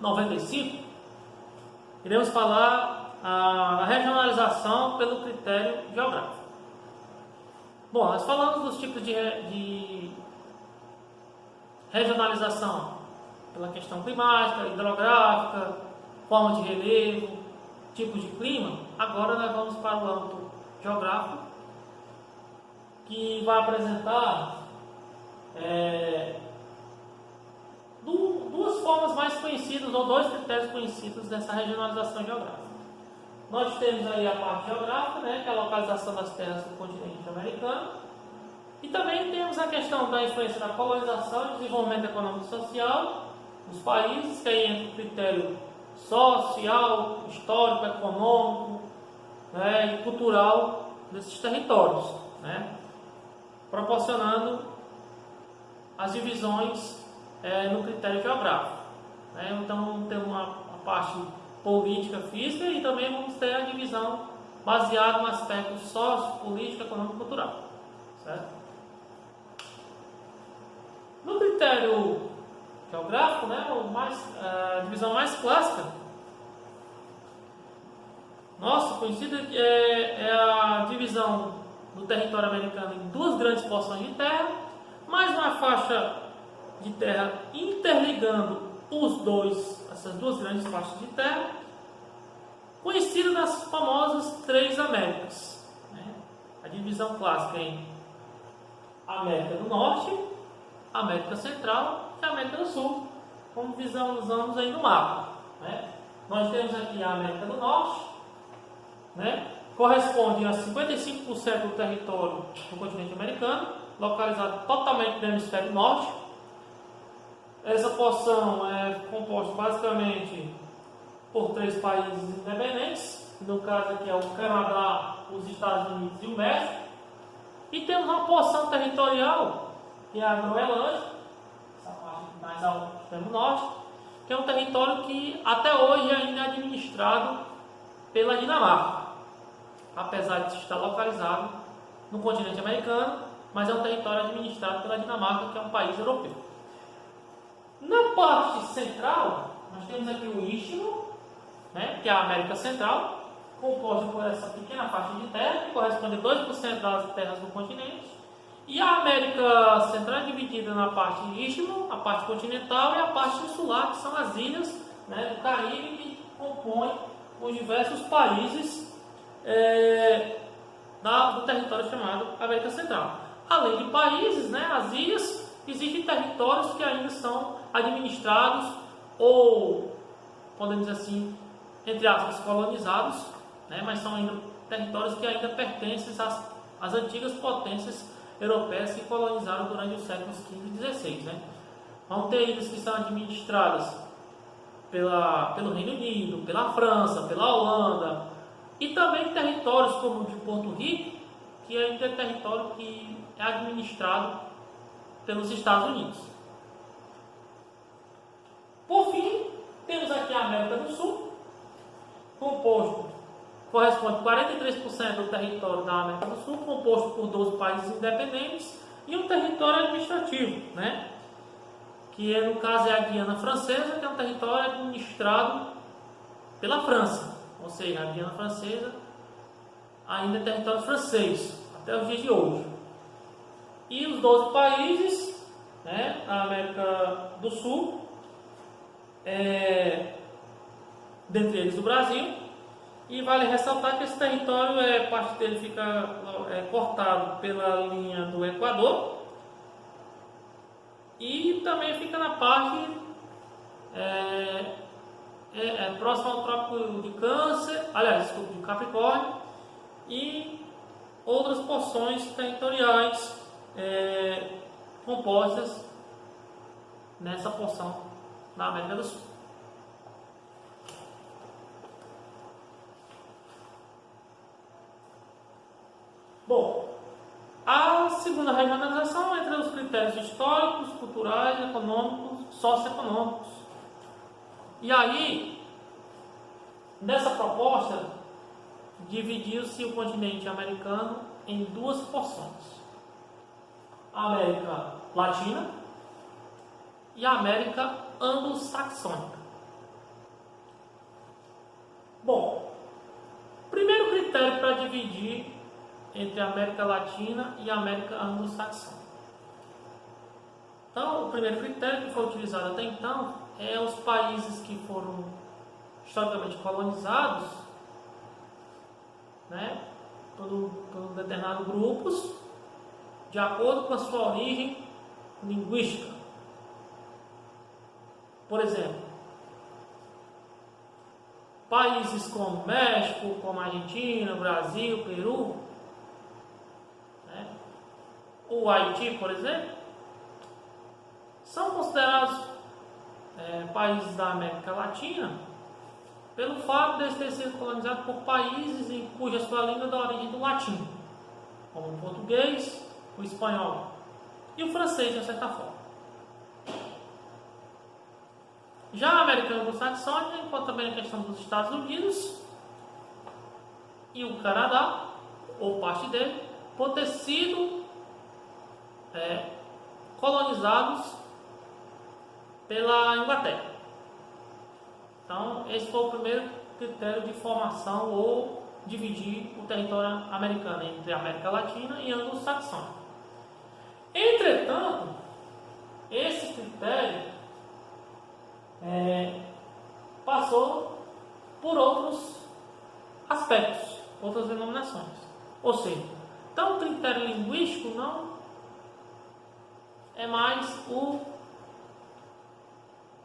95, iremos falar a regionalização pelo critério geográfico. Bom, nós falamos dos tipos de regionalização pela questão climática, hidrográfica, forma de relevo, tipos de clima. Agora nós vamos para o âmbito geográfico, que vai apresentar duas formas mais conhecidas, ou dois critérios conhecidos dessa regionalização geográfica. Nós temos aí a parte geográfica, né, que é a localização das terras do continente americano, e também temos a questão da influência da colonização e desenvolvimento econômico e social dos países, que aí entra o critério social, histórico, econômico, né, e cultural desses territórios, né, proporcionando as divisões no critério geográfico, né. Então temos a parte política, física, e também vamos ter a divisão baseada no aspecto sócio, político, econômico e cultural, certo? No critério geográfico, né, a divisão mais clássica, nossa, conhecida, é a divisão do território americano em duas grandes porções de terra, mais uma faixa de terra interligando essas duas grandes faixas de terra, conhecida das famosas Três Américas, né? A divisão clássica em América do Norte, América Central e América do Sul, como visualizamos aí no mapa, né? Nós temos aqui a América do Norte, né? Corresponde a 55% do território do continente americano, localizado totalmente no hemisfério norte. Essa porção é composta basicamente por três países independentes, no caso aqui é o Canadá, os Estados Unidos e o México. E temos uma porção territorial, que é a Groenlândia, essa parte mais ao extremo norte, que é um território que até hoje ainda é administrado pela Dinamarca, apesar de estar localizado no continente americano, mas é um território administrado pela Dinamarca, que é um país europeu. Na parte central, nós temos aqui o Istmo, né, que é a América Central, composta por essa pequena faixa de terra, que corresponde a 2% das terras do continente. E a América Central é dividida na parte Istmo, a parte continental, e a parte insular, que são as ilhas, né, do Caribe, que compõem os diversos países do território chamado América Central. Além de países, né, as ilhas, existem territórios que ainda são administrados ou, podemos dizer assim, entre aspas, colonizados, né, mas são ainda territórios que ainda pertencem às antigas potências europeias que colonizaram durante os séculos XV e XVI. Né? Vão ter ilhas que são administradas pelo Reino Unido, pela França, pela Holanda, e também territórios como o de Porto Rico, que ainda é território que é administrado pelos Estados Unidos. Por fim, temos aqui a América do Sul, corresponde a 43% do território da América do Sul, composto por 12 países independentes e um território administrativo, né? Que no caso é a Guiana Francesa, que é um território administrado pela França, ou seja, a Guiana Francesa ainda é território francês, até os dias de hoje. E os 12 países, né, da América do Sul, dentre eles o Brasil, e vale ressaltar que esse território, parte dele fica cortado pela linha do Equador, e também fica na parte próximo ao Trópico de Câncer, de Capricórnio, e outras porções territoriais compostas nessa porção da América do Sul. Bom, a segunda regionalização entra os critérios históricos, culturais, econômicos, socioeconômicos. E aí, nessa proposta, dividiu-se o continente americano em duas porções: a América Latina e a América Anglo-Saxônica. dividir entre a América Latina e a América Anglo-Saxã. Então, o primeiro critério que foi utilizado até então é os países que foram historicamente colonizados, né, por determinados grupos, de acordo com a sua origem linguística. Por exemplo, países como México, como Argentina, Brasil, Peru, né, o Haiti, por exemplo, são considerados países da América Latina pelo fato de eles terem sido colonizados por países em cuja sua língua é da origem do latim, como o português, o espanhol e o francês, de certa forma. Já a América Anglo-Saxônica encontra também a questão dos Estados Unidos e o Canadá, ou parte dele, por ter sido colonizados pela Inglaterra. Então, esse foi o primeiro critério de formação ou dividir o território americano entre a América Latina e Anglo-Saxônica. Entretanto, esse critério passou por outros aspectos, outras denominações. Ou seja, então o critério linguístico não é mais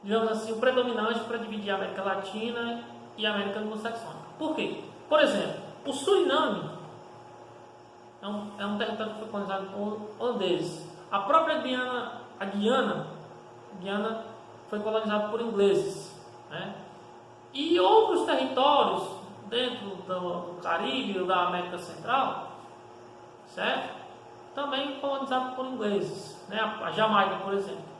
digamos assim, o predominante para dividir a América Latina e a América Anglo-Saxônica. Por quê? Por exemplo, o Suriname é um território que foi colonizado por holandeses. A própria Guiana foi colonizada por ingleses, né? E outros territórios dentro do Caribe ou da América Central, certo? Também colonizados por ingleses, né? A Jamaica, por exemplo.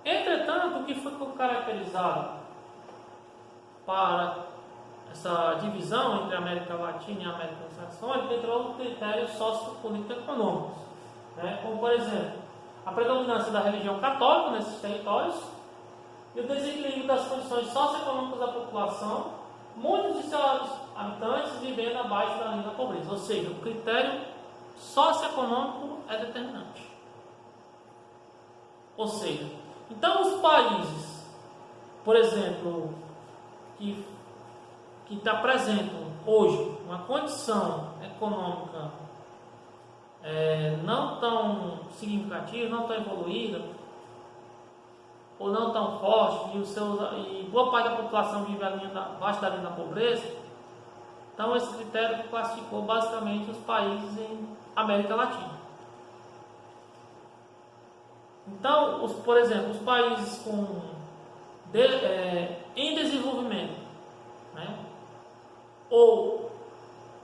Entretanto, o que foi caracterizado para essa divisão entre a América Latina e a América Saxônica entrou o critério sociopolítico-econômicos, né? Como, por exemplo, a predominância da religião católica nesses territórios e o desequilíbrio das condições socioeconômicas da população, muitos de seus habitantes vivendo abaixo da linha da pobreza. Ou seja, o critério socioeconômico é determinante. Ou seja, então os países, por exemplo, que apresentam hoje uma condição econômica não tão significativa, não tão evoluída, ou não tão forte, e boa parte da população vive abaixo da linha da pobreza, então esse critério classificou basicamente os países em América Latina. Então, por exemplo, os países em desenvolvimento, né, ou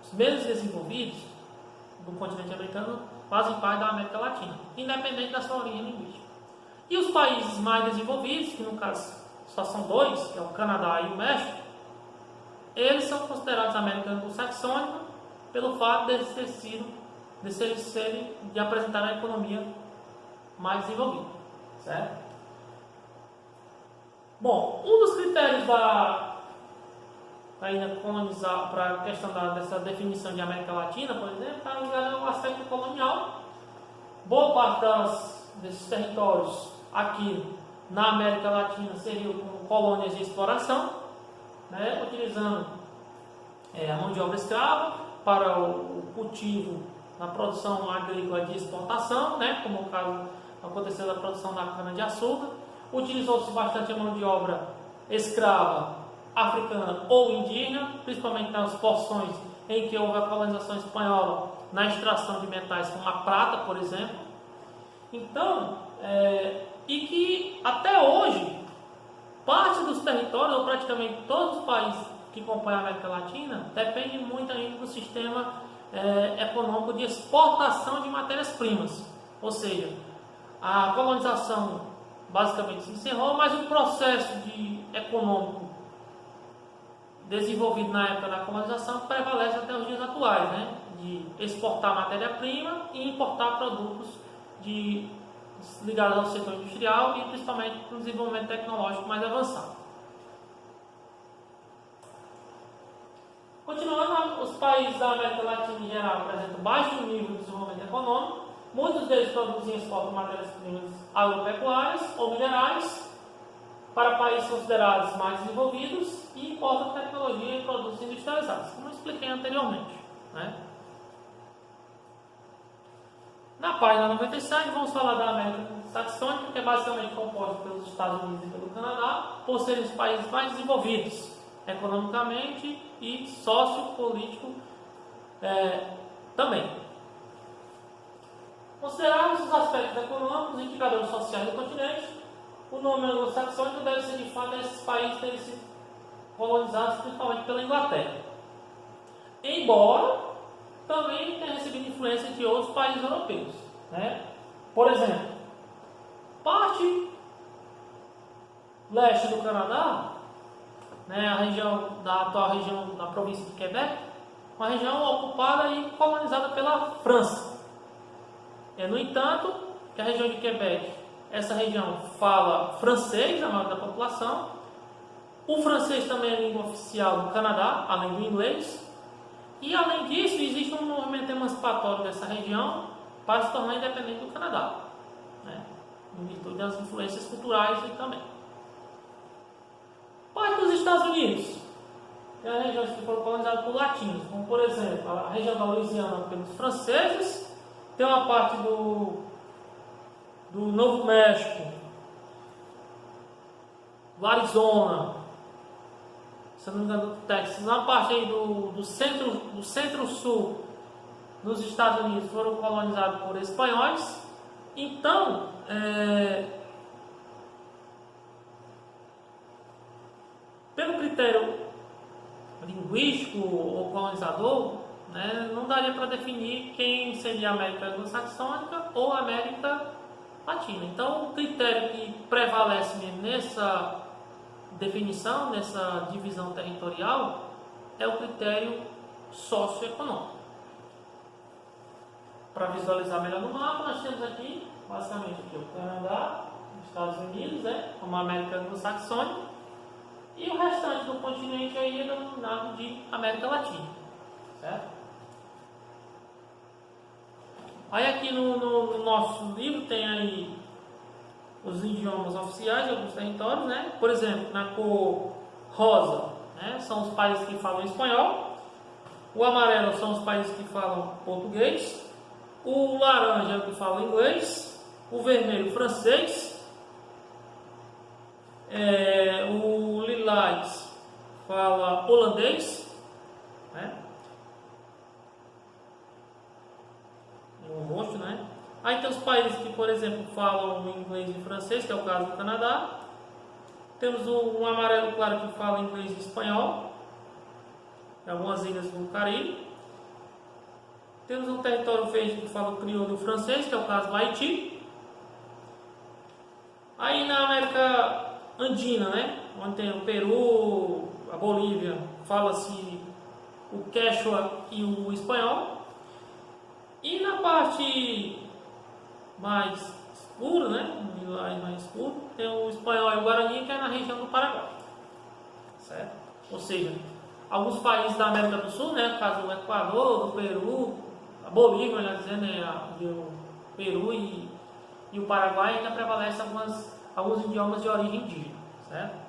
os menos desenvolvidos do continente americano fazem parte da América Latina, independente da sua origem linguística. E os países mais desenvolvidos, que no caso só são dois, que é o Canadá e o México, eles são considerados América Anglo-Saxônica pelo fato de apresentar a economia mais desenvolvida, certo? Bom, um dos critérios para a questão dessa definição de América Latina, por exemplo, está ligado ao aspecto colonial. Boa parte desses territórios aqui na América Latina seriam como colônias de exploração, né, utilizando a mão de obra escrava para o cultivo na produção agrícola de exportação, né, como o caso aconteceu da produção da cana-de-açúcar. Utilizou-se bastante a mão de obra escrava africana ou indígena, principalmente nas porções em que houve a colonização espanhola na extração de metais como a prata, por exemplo. Então, e que até hoje, parte dos territórios, ou praticamente todos os países que compõem a América Latina, dependem muito ainda do sistema econômico de exportação de matérias-primas. Ou seja, a colonização basicamente se encerrou, mas o processo econômico desenvolvido na época da colonização prevalece até os dias atuais, né? De exportar matéria-prima e importar produtos ligados ao setor industrial e principalmente para o desenvolvimento tecnológico mais avançado. Continuando, os países da América Latina em geral apresentam baixo nível de desenvolvimento econômico. Muitos deles produzem e exportam matérias-primas agropecuárias ou minerais para países considerados mais desenvolvidos e importam tecnologia e produtos industrializados, como eu expliquei anteriormente, né? Na página 97 vamos falar da América Saxônica, que é basicamente composta pelos Estados Unidos e pelo Canadá, por serem os países mais desenvolvidos economicamente e sociopolítico também. Considerados os aspectos econômicos e indicadores sociais do continente, o nome anglo-saxônico deve ser de fato esses países terem sido colonizados principalmente pela Inglaterra. Embora também tenha recebido influência de outros países europeus, né? Por exemplo, parte leste do Canadá, né, a região da atual região da província de Quebec, uma região ocupada e colonizada pela França. No entanto, que a região de Quebec, essa região fala francês, a maioria da população. O francês também é língua oficial do Canadá, além do inglês. E além disso, existe um movimento emancipatório dessa região para se tornar independente do Canadá, né, em virtude das influências culturais e também. Parte dos Estados Unidos, tem as regiões que foram colonizadas por latinos, como por exemplo a região da Louisiana pelos franceses, tem uma parte do Novo México, do Arizona, se não me engano do Texas, uma parte aí do centro-sul dos Estados Unidos foram colonizados por espanhóis. Então, pelo critério linguístico ou colonizador, né, não daria para definir quem seria a América anglo-saxônica ou a América Latina. Então, o critério que prevalece mesmo nessa definição, nessa divisão territorial, é o critério socioeconômico. Para visualizar melhor no mapa, nós temos aqui, basicamente, aqui, o Canadá, os Estados Unidos, como a América anglo-saxônica, e o restante do continente aí é denominado de América Latina, certo? Aí aqui no nosso livro tem aí os idiomas oficiais de alguns territórios, né? Por exemplo, na cor rosa, né, são os países que falam espanhol. O amarelo são os países que falam português. O laranja é o que fala inglês. O vermelho, francês. O lilás fala holandês, né? O roxo, né? Aí tem os países que, por exemplo, falam inglês e francês, que é o caso do Canadá. Temos um amarelo claro que fala inglês e espanhol, em algumas ilhas do Caribe. Temos um território verde que fala o crioulo e o francês, que é o caso do Haiti. Aí na América Andina, né, onde tem o Peru, a Bolívia, fala-se o quechua e o espanhol. E na parte mais escura, né, mais escuro, tem o espanhol e o guarani, que é na região do Paraguai, certo? Ou seja, alguns países da América do Sul, né, no caso do Equador, do Peru, a Bolívia, já dizendo, né, o Peru e o Paraguai, ainda prevalecem alguns idiomas de origem indígena, certo?